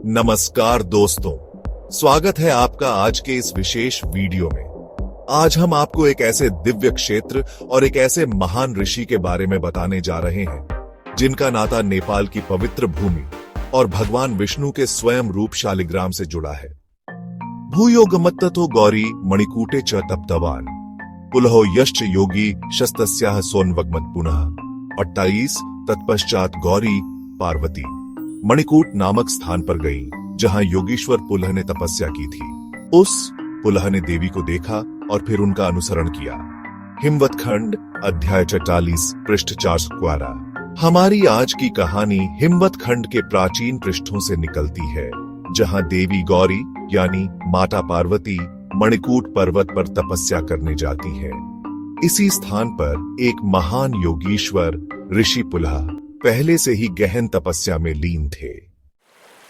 नमस्कार दोस्तों, स्वागत है आपका आज के इस विशेष वीडियो में। आज हम आपको एक ऐसे दिव्य क्षेत्र और एक ऐसे महान ऋषि के बारे में बताने जा रहे हैं जिनका नाता नेपाल की पवित्र भूमि और भगवान विष्णु के स्वयं रूप शालिग्राम से जुड़ा है। भूयोगमत्ततो गौरी मणिकूटे च तप्तवान पुलहो यश्च योगी शस्तस्याः सोन्वग्मत् पुनः 28। तत्पश्चात गौरी पार्वती मणिकूट नामक स्थान पर गई जहां योगीश्वर पुलह ने तपस्या की थी। उस पुलह ने देवी को देखा और फिर उनका अनुसरण किया। हिमवत खंड अध्याय 44 पृष्ठ 412। हमारी आज की कहानी हिमवत खंड के प्राचीन पृष्ठों से निकलती है, जहां देवी गौरी यानी माता पार्वती मणिकूट पर्वत पर तपस्या करने जाती है। इसी स्थान पर एक महान योगीश्वर ऋषि पुलह पहले से ही गहन तपस्या में लीन थे।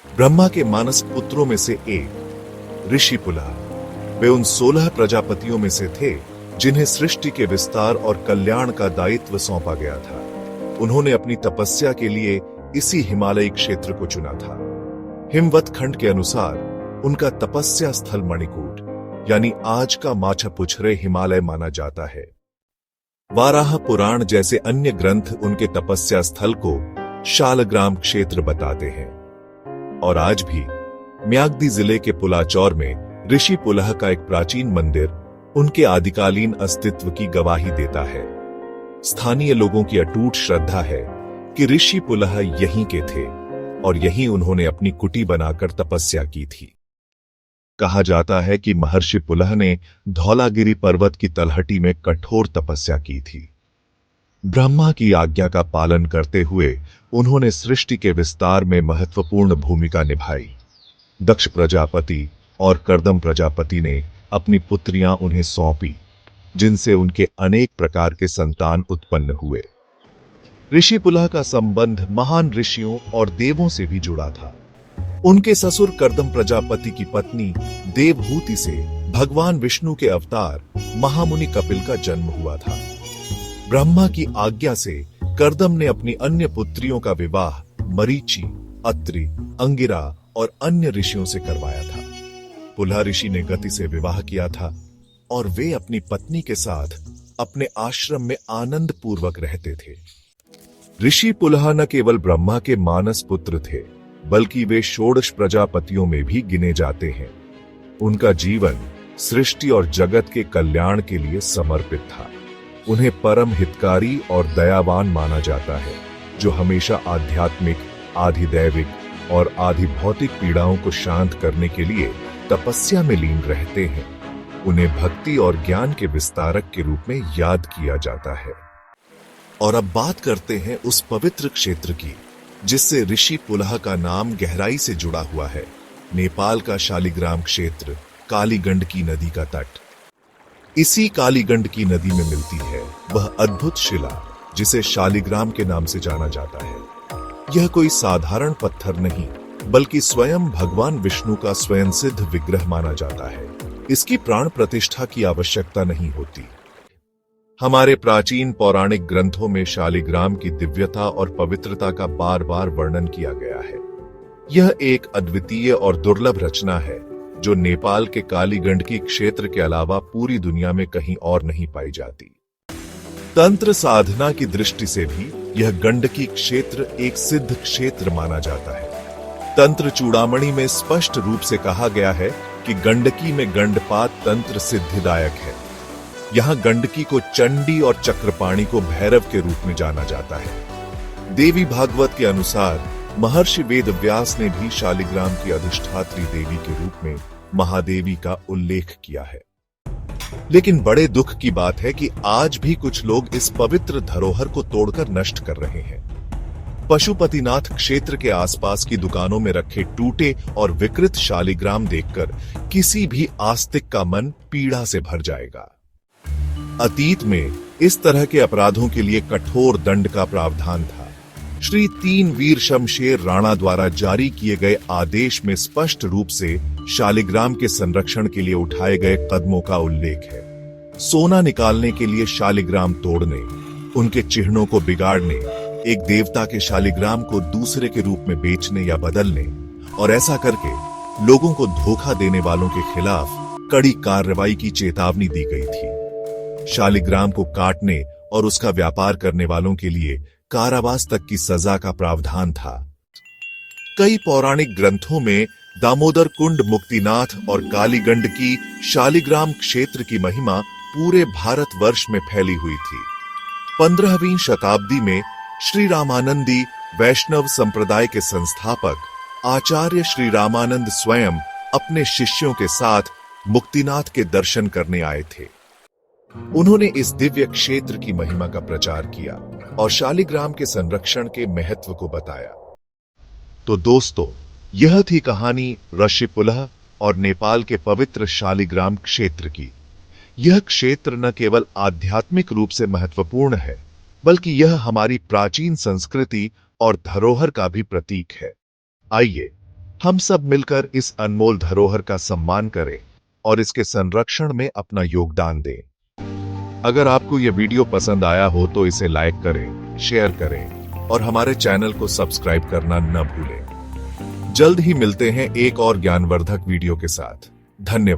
ब्रह्मा के मानस पुत्रों में से एक ऋषि पुलह वे उन 16 प्रजापतियों में से थे जिन्हें सृष्टि के विस्तार और कल्याण का दायित्व सौंपा गया था। उन्होंने अपनी तपस्या के लिए इसी हिमालयी क्षेत्र को चुना था। हिमवत खंड के अनुसार उनका तपस्या स्थल मणिकूट यानी आज का माछापुछरे हिमालय माना जाता है। वाराह पुराण जैसे अन्य ग्रंथ उनके तपस्या स्थल को शालग्राम क्षेत्र बताते हैं। और आज भी म्याग्दी जिले के पुलाचौर में ऋषि पुलह का एक प्राचीन मंदिर उनके आदिकालीन अस्तित्व की गवाही देता है। स्थानीय लोगों की अटूट श्रद्धा है कि ऋषि पुलह यहीं के थे और यहीं उन्होंने अपनी कुटी बनाकर तपस्या की थी। कहा जाता है कि महर्षि पुलह ने धौलागिरी पर्वत की तलहटी में कठोर तपस्या की थी। ब्रह्मा की आज्ञा का पालन करते हुए उन्होंने सृष्टि के विस्तार में महत्वपूर्ण भूमिका निभाई। दक्ष प्रजापति और कर्दम प्रजापति ने अपनी पुत्रियां उन्हें सौंपी, जिनसे उनके अनेक प्रकार के संतान उत्पन्न हुए। ऋषि पुलह का संबंध महान ऋषियों और देवों से भी जुड़ा था। उनके ससुर कर्दम प्रजापति की पत्नी देवहूति से भगवान विष्णु के अवतार महामुनि कपिल का जन्म हुआ था। ब्रह्मा की आज्ञा से कर्दम ने अपनी अन्य पुत्रियों का विवाह मरीचि, अत्रि, अंगिरा और अन्य ऋषियों से करवाया था। पुलह ऋषि ने गति से विवाह किया था और वे अपनी पत्नी के साथ अपने आश्रम में आनंद पूर्वक रहते थे। ऋषि पुलह न केवल ब्रह्मा के मानस पुत्र थे, बल्कि वे षोडश प्रजापतियों में भी गिने जाते हैं। उनका जीवन सृष्टि और जगत के कल्याण के लिए समर्पित था। उन्हें परम हितकारी और दयावान माना जाता है, जो हमेशा आध्यात्मिक, आधिदैविक और आधि भौतिक पीड़ाओं को शांत करने के लिए तपस्या में लीन रहते हैं। उन्हें भक्ति और ज्ञान के विस्तारक के रूप में याद किया जाता है। और अब बात करते हैं उस पवित्र क्षेत्र की जिससे ऋषि पुलह का नाम गहराई से जुड़ा हुआ है। नेपाल का शालिग्राम क्षेत्र, काली गंडकी नदी का तट। इसी काली गंडकी नदी में मिलती है वह अद्भुत शिला जिसे शालिग्राम के नाम से जाना जाता है। यह कोई साधारण पत्थर नहीं, बल्कि स्वयं भगवान विष्णु का स्वयं सिद्ध विग्रह माना जाता है। इसकी प्राण प्रतिष्ठा की आवश्यकता नहीं होती। हमारे प्राचीन पौराणिक ग्रंथों में शालिग्राम की दिव्यता और पवित्रता का बार बार वर्णन किया गया है। यह एक अद्वितीय और दुर्लभ रचना है जो नेपाल के काली गंडकी क्षेत्र के अलावा पूरी दुनिया में कहीं और नहीं पाई जाती। तंत्र साधना की दृष्टि से भी यह गंडकी क्षेत्र एक सिद्ध क्षेत्र माना जाता है। तंत्र चूड़ामणि में स्पष्ट रूप से कहा गया है कि गंडकी में गंडपात तंत्र सिद्धिदायक है। यहाँ गंडकी को चंडी और चक्रपाणी को भैरव के रूप में जाना जाता है। देवी भागवत के अनुसार महर्षि वेदव्यास ने भी शालिग्राम की अधिष्ठात्री देवी के रूप में महादेवी का उल्लेख किया है। लेकिन बड़े दुख की बात है कि आज भी कुछ लोग इस पवित्र धरोहर को तोड़कर नष्ट कर रहे हैं। पशुपतिनाथ क्षेत्र के आसपास की दुकानों में रखे टूटे और विकृत शालिग्राम देखकर किसी भी आस्तिक का मन पीड़ा से भर जाएगा। अतीत में इस तरह के अपराधों के लिए कठोर दंड का प्रावधान था। श्री 3 वीर शमशेर राणा द्वारा जारी किए गए आदेश में स्पष्ट रूप से शालिग्राम के संरक्षण के लिए उठाए गए कदमों का उल्लेख है। सोना निकालने के लिए शालिग्राम तोड़ने, उनके चिन्हों को बिगाड़ने, एक देवता के शालिग्राम को दूसरे के रूप में बेचने या बदलने, और ऐसा करके लोगों को धोखा देने वालों के खिलाफ कड़ी कार्रवाई की चेतावनी दी गई थी। शालिग्राम को काटने और उसका व्यापार करने वालों के लिए कारावास तक की सजा का प्रावधान था। कई पौराणिक ग्रंथों में दामोदर कुंड, मुक्तिनाथ और कालीगंड की शालिग्राम क्षेत्र की महिमा पूरे भारतवर्ष में फैली हुई थी। 15वीं शताब्दी में श्री रामानंदी वैष्णव संप्रदाय के संस्थापक आचार्य श्री रामानंद स्वयं अपने शिष्यों के साथ मुक्तिनाथ के दर्शन करने आए थे। उन्होंने इस दिव्य क्षेत्र की महिमा का प्रचार किया और शालिग्राम के संरक्षण के महत्व को बताया। तो दोस्तों, यह थी कहानी ऋषिपुलह और नेपाल के पवित्र शालिग्राम क्षेत्र की। यह क्षेत्र न केवल आध्यात्मिक रूप से महत्वपूर्ण है, बल्कि यह हमारी प्राचीन संस्कृति और धरोहर का भी प्रतीक है। आइए हम सब मिलकर इस अनमोल धरोहर का सम्मान करें और इसके संरक्षण में अपना योगदान दें। अगर आपको यह वीडियो पसंद आया हो तो इसे लाइक करें, शेयर करें और हमारे चैनल को सब्सक्राइब करना न भूलें। जल्द ही मिलते हैं एक और ज्ञानवर्धक वीडियो के साथ। धन्यवाद।